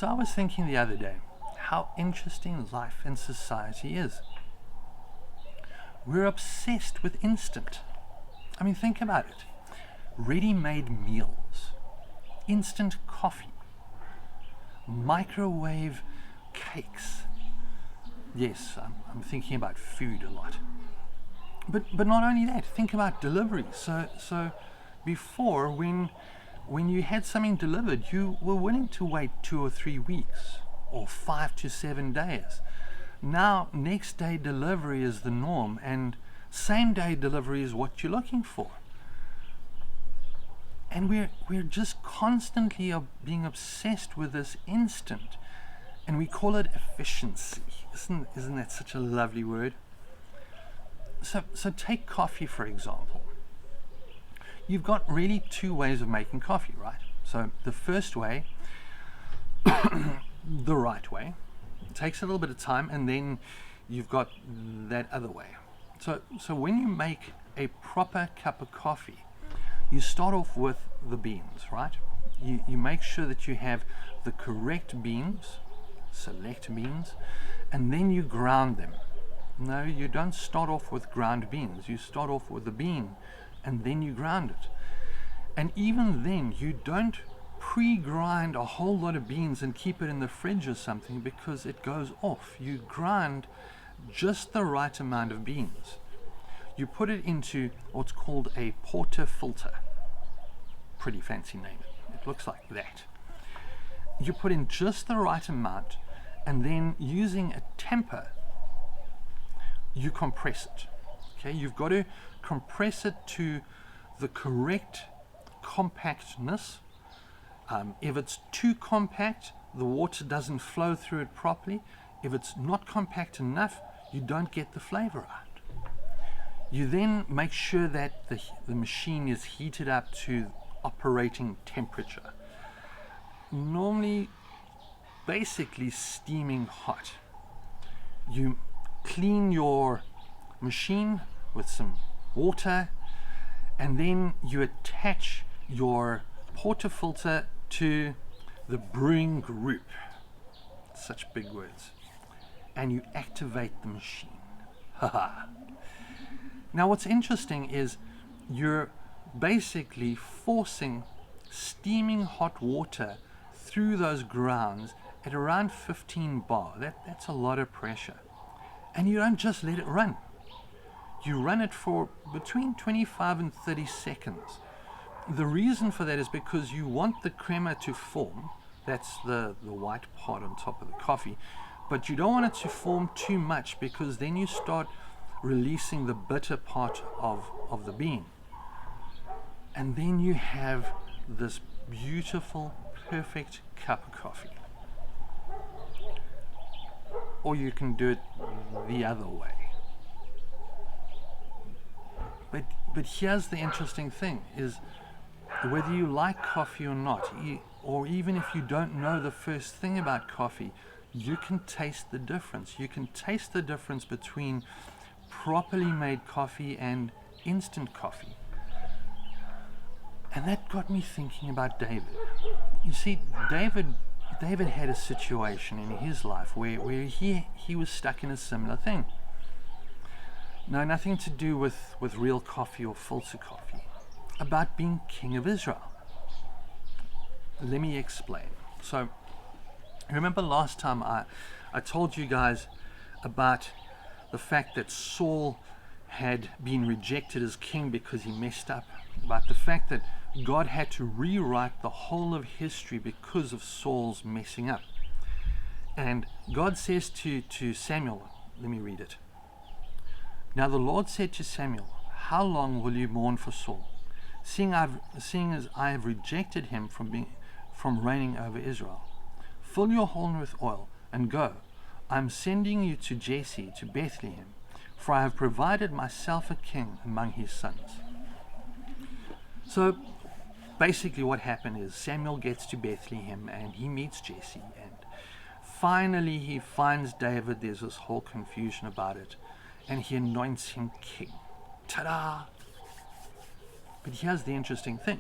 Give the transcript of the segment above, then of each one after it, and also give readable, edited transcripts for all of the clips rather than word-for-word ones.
So I was thinking the other day how interesting life and society is. We're obsessed with instant. I mean, think about it. Ready-made meals, instant coffee, microwave cakes. Yes, I'm thinking about food a lot. But not only that, think about delivery. So before, when you had something delivered, you were willing to wait 2 or 3 weeks or 5 to 7 days. Now, next day delivery is the norm, and same day delivery is what you're looking for. And we're just constantly being obsessed with this instant, and we call it efficiency. Isn't that such a lovely word? So take coffee, for example. You've got really 2 ways of making coffee, right? So the first way, the right way, takes a little bit of time, and then you've got that other way. So when you make a proper cup of coffee, you start off with the beans, right? You make sure that you have the correct beans, select beans, and then you ground them. No, you don't start off with ground beans. You start off with the bean, and then you ground it. And even then, you don't pre-grind a whole lot of beans and keep it in the fridge or something, because it goes off. You grind just the right amount of beans. You put it into what's called a portafilter. Pretty fancy name. It looks like that. You put in just the right amount, and then using a temper, you compress it. Okay, you've got to compress it to the correct compactness. If it's too compact, the water doesn't flow through it properly. If it's not compact enough, you don't get the flavor out. You then make sure that the machine is heated up to operating temperature. Normally, basically steaming hot. You clean your machine with some water, and then you attach your portafilter to the brewing group. Such big words. And you activate the machine. Haha. Now what's interesting is you're basically forcing steaming hot water through those grounds at around 15 bar. That's a lot of pressure. And you don't just let it run. You run it for between 25 and 30 seconds. The reason for that is because you want the crema to form. That's the white part on top of the coffee. But you don't want it to form too much, because then you start releasing the bitter part of the bean. And then you have this beautiful, perfect cup of coffee. Or you can do it the other way. But here's the interesting thing, is whether you like coffee or not, or even if you don't know the first thing about coffee, you can taste the difference. You can taste the difference between properly made coffee and instant coffee. And that got me thinking about David. You see, David had a situation in his life where he was stuck in a similar thing. No, nothing to do with real coffee or filter coffee. About being king of Israel. Let me explain. So, remember last time I told you guys about the fact that Saul had been rejected as king because he messed up? About the fact that God had to rewrite the whole of history because of Saul's messing up. And God says to Samuel, let me read it. Now the Lord said to Samuel, how long will you mourn for Saul, seeing as I have rejected him from reigning over Israel? Fill your horn with oil and go. I am sending you to Jesse, to Bethlehem, for I have provided myself a king among his sons. So basically what happened is Samuel gets to Bethlehem and he meets Jesse, and finally he finds David. There's this whole confusion about it, and he anoints him king. Ta-da! But here's the interesting thing.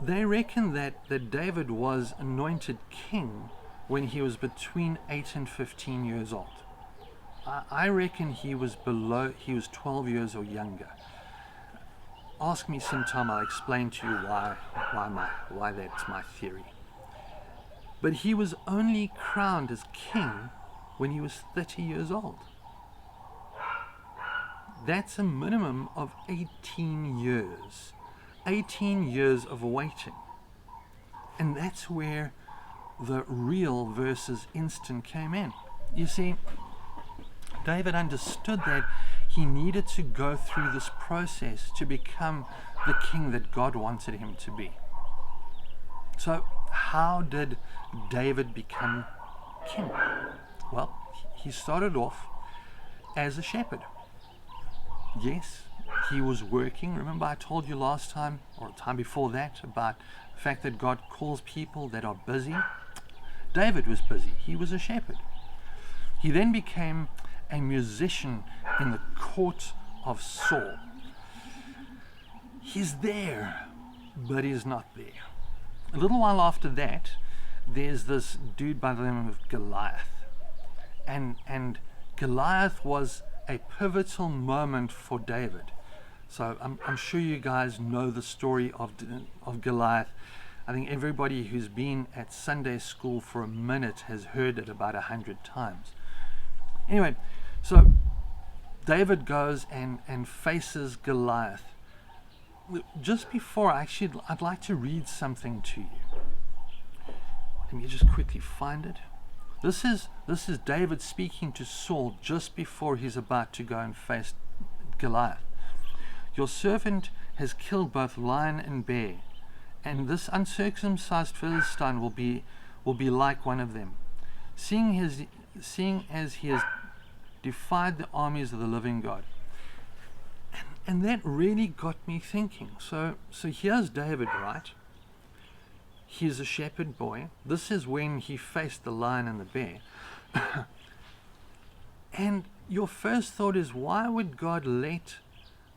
they reckon that David was anointed king when he was between 8 and 15 years old. I reckon he was 12 years or younger. Ask me sometime, I'll explain to you why that's my theory. But he was only crowned as king when he was 30 years old. That's a minimum of 18 years. 18 years of waiting. And that's where the real versus instant came in. You see, David understood that he needed to go through this process to become the king that God wanted him to be. So, how did David become king? Well, he started off as a shepherd. Yes, he was working. Remember I told you last time, or time before that, about the fact that God calls people that are busy? David was busy. He was a shepherd. He then became a musician in the court of Saul. He's there, but he's not there. A little while after that, there's this dude by the name of Goliath. And Goliath was a pivotal moment for David. So I'm sure you guys know the story of Goliath. I think everybody who's been at Sunday school for a minute has heard it about 100 times. Anyway, so David goes and faces Goliath. Just before, I'd like to read something to you. Let me just quickly find it. This is David speaking to Saul just before he's about to go and face Goliath. Your servant has killed both lion and bear, and this uncircumcised Philistine will be like one of them, seeing as he has defied the armies of the living God. And that really got me thinking. So here's David, right? He's a shepherd boy. This is when he faced the lion and the bear. And your first thought is, why would God let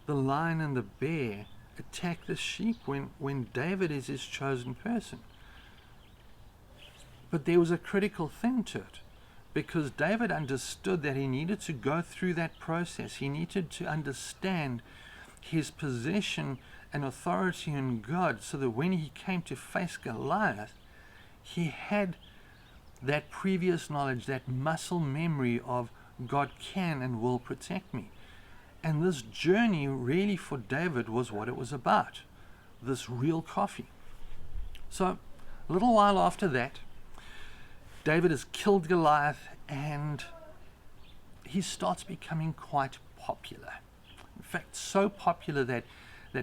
the lion and the bear attack the sheep when David is his chosen person? But there was a critical thing to it, because David understood that he needed to go through that process. He needed to understand his position and authority in God, so that when he came to face Goliath, he had that previous knowledge, that muscle memory of God can and will protect me. And this journey really for David was what it was about, this real coffee. So a little while after that, David has killed Goliath and he starts becoming quite popular. In fact, so popular that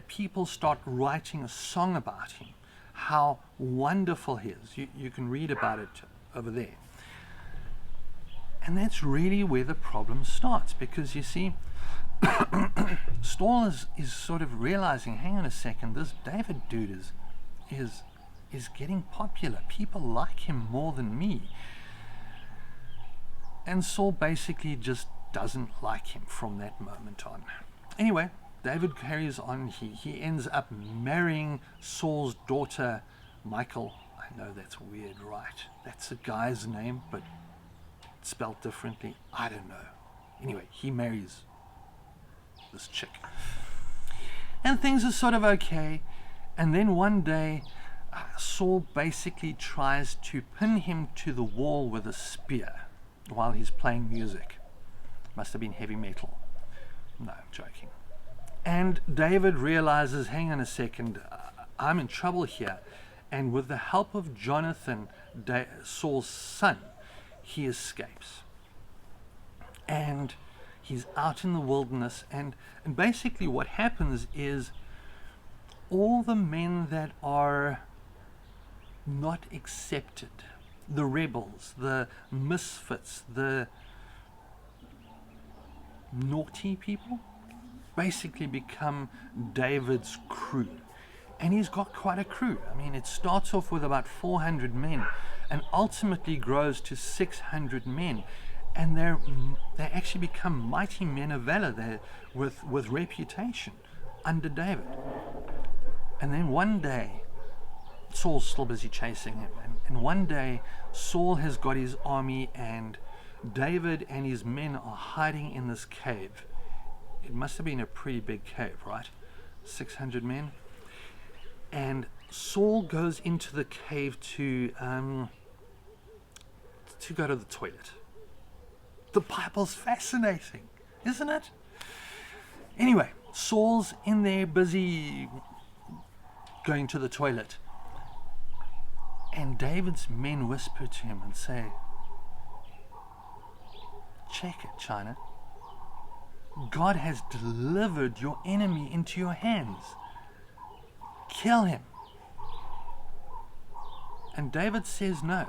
people start writing a song about him, how wonderful he is. You can read about it over there. And that's really where the problem starts, because you see, Saul is sort of realizing, hang on a second, this David dude is getting popular. People like him more than me. And Saul basically just doesn't like him from that moment on. Anyway, David carries on. He ends up marrying Saul's daughter, Michal. I know that's weird, right? That's a guy's name, but spelled differently. I don't know. Anyway, he marries this chick. And things are sort of okay. And then one day, Saul basically tries to pin him to the wall with a spear while he's playing music. Must have been heavy metal. No, I'm joking. And David realizes, hang on a second, I'm in trouble here. And with the help of Jonathan, Saul's son, he escapes. And he's out in the wilderness. And basically what happens is all the men that are not accepted, the rebels, the misfits, the naughty people, basically become David's crew. And he's got quite a crew. I mean, it starts off with about 400 men and ultimately grows to 600 men. And they actually become mighty men of valor there with reputation under David. And then one day, Saul's still busy chasing him. And one day, Saul has got his army, and David and his men are hiding in this cave. It must have been a pretty big cave, right? 600 men. And Saul goes into the cave to go to the toilet. The Bible's fascinating, isn't it? Anyway, Saul's in there busy going to the toilet. And David's men whisper to him and say, check it, China. God has delivered your enemy into your hands. Kill him. And David says no.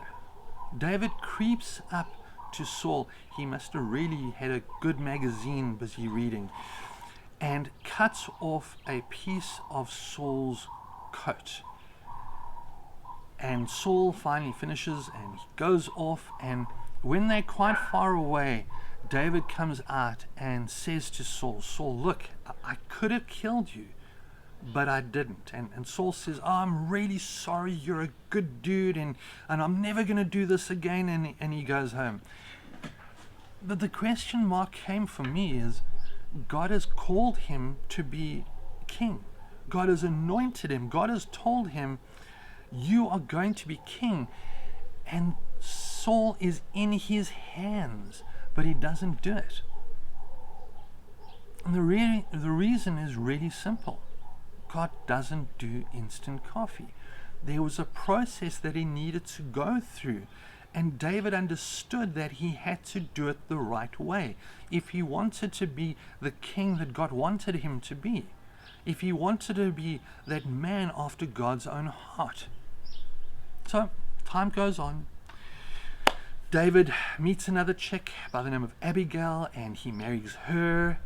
David creeps up to Saul. He must have really had a good magazine busy reading, and cuts off a piece of Saul's coat. And Saul finally finishes and he goes off, and when they're quite far away, David comes out and says to Saul, Saul, look, I could have killed you, but I didn't. And Saul says, oh, I'm really sorry, you're a good dude, and I'm never going to do this again, and he goes home. But the question mark came for me is, God has called him to be king. God has anointed him. God has told him, you are going to be king. And Saul is in his hands, but he doesn't do it. And the reason is really simple. God doesn't do instant coffee. There was a process that he needed to go through. And David understood that he had to do it the right way. If he wanted to be the king that God wanted him to be, if he wanted to be that man after God's own heart. So time goes on. David meets another chick by the name of Abigail, and he marries her,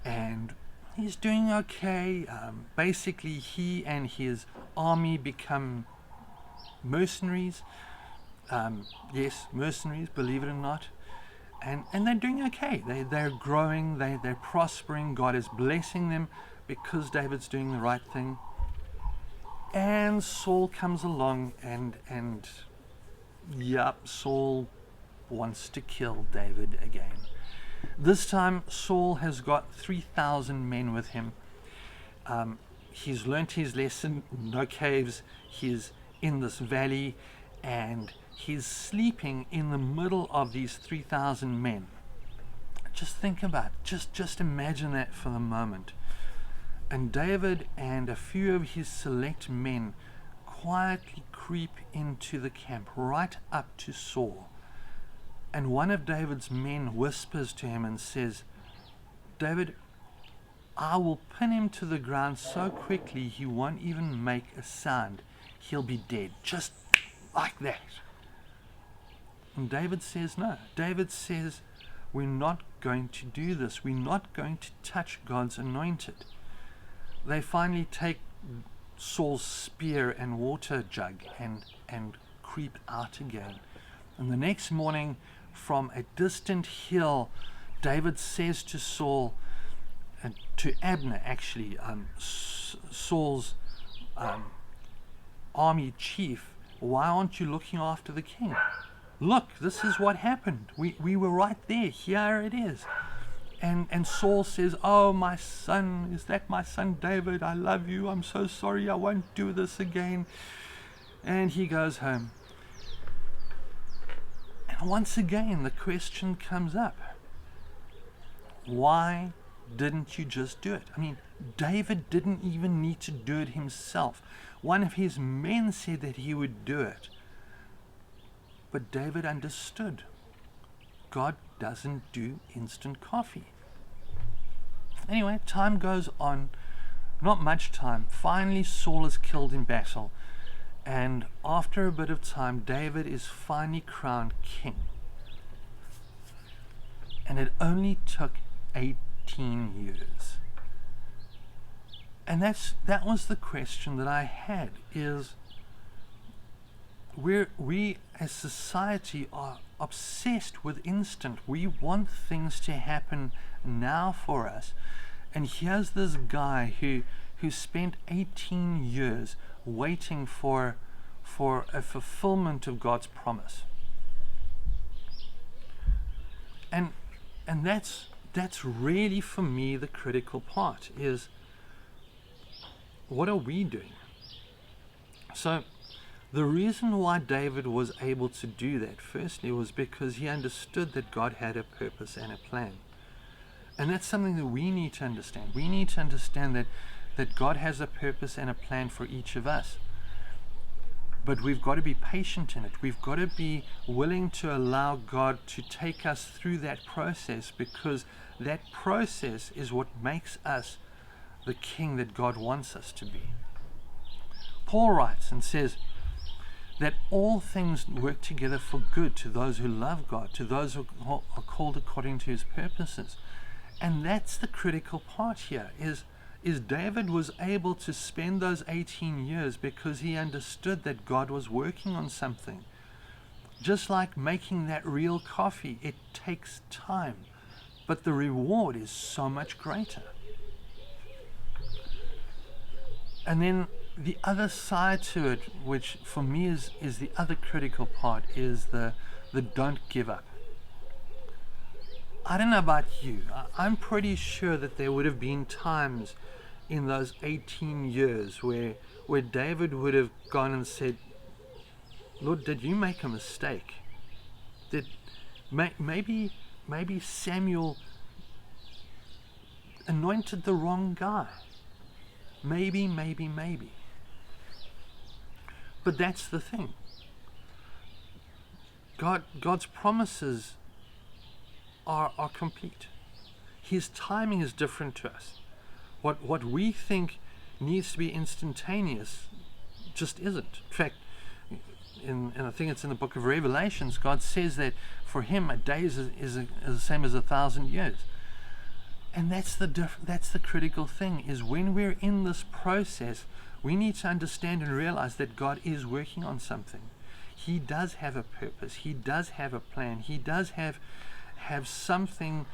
and he's doing okay. Basically, he and his army become mercenaries. Yes, mercenaries, believe it or not. And they're doing okay. They're growing, they're prospering. God is blessing them because David's doing the right thing. And Saul comes along, and Saul wants to kill David again. This time Saul has got 3,000 men with him. He's learnt his lesson. No caves. He's in this valley, and he's sleeping in the middle of these 3,000 men. Just think about it. Just imagine that for the moment. And David and a few of his select men quietly creep into the camp right up to Saul. And one of David's men whispers to him and says, David, I will pin him to the ground so quickly he won't even make a sound. He'll be dead, just like that. And David says no. David says, we're not going to do this. We're not going to touch God's anointed. They finally take Saul's spear and water jug and creep out again. And the next morning, from a distant hill, David says to Saul, and to Abner actually, Saul's army chief, why aren't you looking after the king? Look, this is what happened. We were right there. Here it is. And Saul says, oh, my son, is that my son David? I love you. I'm so sorry. I won't do this again. And he goes home. And once again, the question comes up. Why didn't you just do it? I mean, David didn't even need to do it himself. One of his men said that he would do it. But David understood. God doesn't do instant coffee. Anyway, time goes on. Not much time. Finally, Saul is killed in battle. And after a bit of time, David is finally crowned king. And it only took 18 years. And that was the question that I had, is we as society are obsessed with instant. We want things to happen now for us. And here's this guy who who spent 18 years waiting for a fulfillment of God's promise. And that's really, for me, the critical part is, what are we doing? So the reason why David was able to do that, firstly, was because he understood that God had a purpose and a plan. And that's something that we need to understand. We need to understand that God has a purpose and a plan for each of us. But we've got to be patient in it. We've got to be willing to allow God to take us through that process, because that process is what makes us the king that God wants us to be. Paul writes and says that all things work together for good to those who love God, to those who are called according to his purposes. And that's the critical part here, is David was able to spend those 18 years because he understood that God was working on something. Just like making that real coffee, it takes time, but the reward is so much greater. And then the other side to it, which for me is the other critical part, is the don't give up. I don't know about you. I'm pretty sure that there would have been times in those 18 years where David would have gone and said, Lord, did you make a mistake? Did maybe Samuel anointed the wrong guy? Maybe. But that's the thing. God's promises are complete. His timing is different to us. What we think needs to be instantaneous just isn't. In fact, and I think it's in the book of Revelations, God says that for him a day is the same as 1,000 years. And that's the critical thing, is when we're in this process, we need to understand and realize that God is working on something. He does have a purpose. He does have a plan. He does have something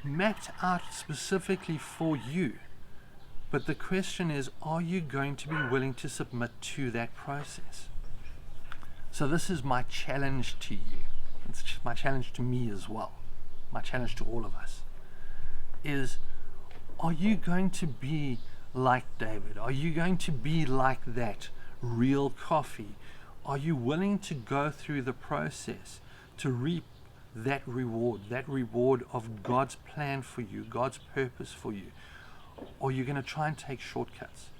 mapped out specifically for you. But the question is, are you going to be willing to submit to that process? So this is my challenge to you. It's my challenge to me as well. My challenge to all of us is, are you going to be like David? Are you going to be like that real coffee? Are you willing to go through the process to reap that reward of God's plan for you, God's purpose for you? Or are you going to try and take shortcuts?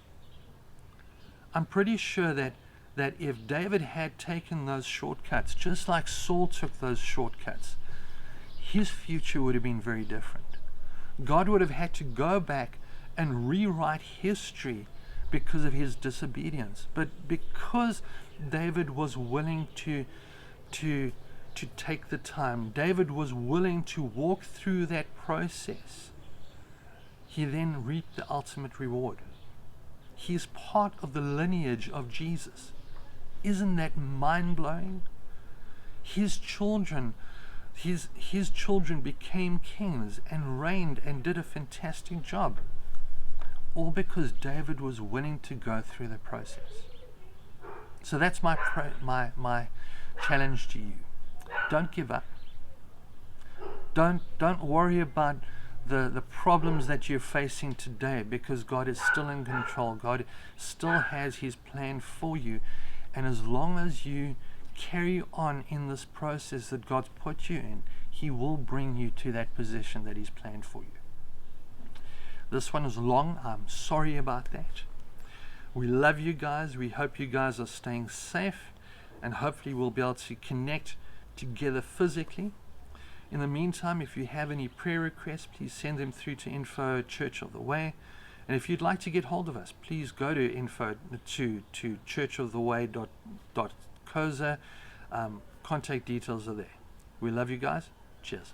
I'm pretty sure that if David had taken those shortcuts, just like Saul took those shortcuts, his future would have been very different. God would have had to go back and rewrite history because of his disobedience. But because David was willing to take the time, David was willing to walk through that process, he then reaped the ultimate reward. He is part of the lineage of Jesus. Isn't that mind-blowing? His children became kings and reigned and did a fantastic job, all because David was willing to go through the process. So that's my challenge to you. Don't give up. Don't worry about the problems that you're facing today, because God is still in control. God still has his plan for you, and as long as you carry on in this process that God's put you in, he will bring you to that position that he's planned for you. This one is long. I'm sorry about that. We love you guys. We hope you guys are staying safe, and hopefully we'll be able to connect together physically. In the meantime, if you have any prayer requests, please send them through to info Church of the Way. And if you'd like to get hold of us, please go to info to churchoftheway.co. Contact details are there. We love you guys. Cheers.